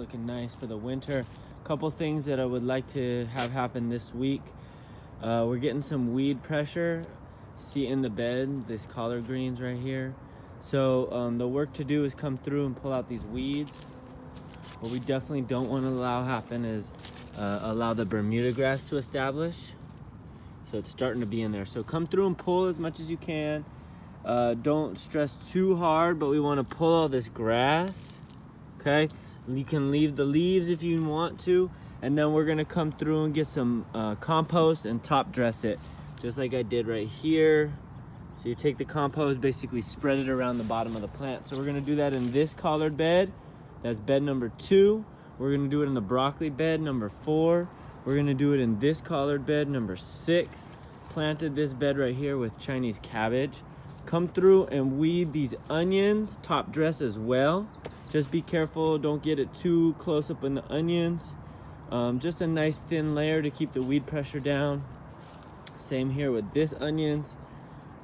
Looking nice for the winter. Couple things that I would like to have happen this week. We're getting some weed pressure. See in the bed, these collard greens right here. So the work to do is come through and pull out these weeds. What we definitely don't want to allow happen is allow the Bermuda grass to establish. So it's starting to be in there. So come through and pull as much as you can. Don't stress too hard, but we want to pull all this grass, okay? You can leave the leaves if you want to, and then we're gonna come through and get some compost and top dress it, just like I did right here. So you take the compost, basically spread it around the bottom of the plant. So we're gonna do that in this collard bed. That's bed number 2. We're gonna do it in the broccoli bed, number 4. We're gonna do it in this collard bed, number 6. Planted this bed right here with Chinese cabbage. Come through and weed these onions, top dress as well. Just be careful, don't get it too close up in the onions. Just a nice thin layer to keep the weed pressure down. Same here with this onions.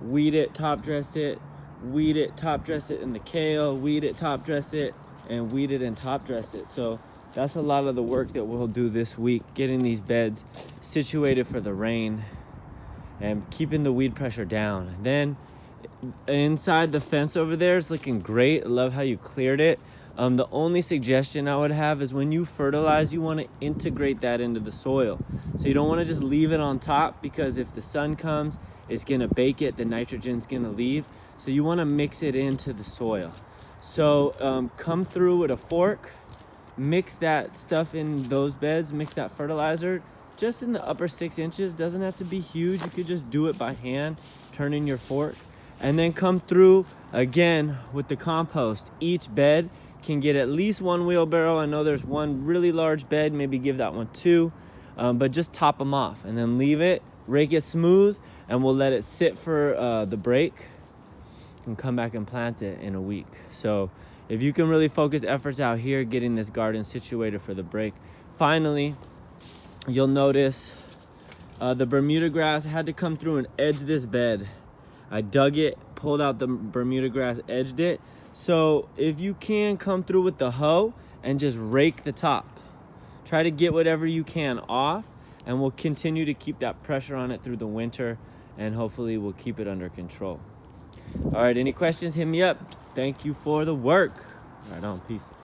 Weed it, top dress it, weed it, top dress it in the kale, weed it, top dress it, and weed it and top dress it. So that's a lot of the work that we'll do this week, getting these beds situated for the rain and keeping the weed pressure down. And then inside the fence over there is looking great. I love how you cleared it. The only suggestion I would have is when you fertilize, you want to integrate that into the soil. So you don't want to just leave it on top, because if the sun comes, it's going to bake it, the nitrogen's going to leave. So you want to mix it into the soil. So come through with a fork, mix that stuff in those beds, mix that fertilizer just in the upper 6 inches. Doesn't have to be huge. You could just do it by hand, turning your fork. And then come through again with the compost. Each bed can get at least 1 wheelbarrow. I know there's one really large bed, maybe give that one 2, but just top them off and then leave it, rake it smooth, and we'll let it sit for the break and come back and plant it in a week. So if you can really focus efforts out here getting this garden situated for the break. Finally, you'll notice the Bermuda grass had to come through and edge this bed. I dug it, pulled out the Bermuda grass, edged it. So if you can, come through with the hoe and just rake the top. Try to get whatever you can off, and we'll continue to keep that pressure on it through the winter, and hopefully we'll keep it under control. All right, any questions, hit me up. Thank you for the work. Right on, peace.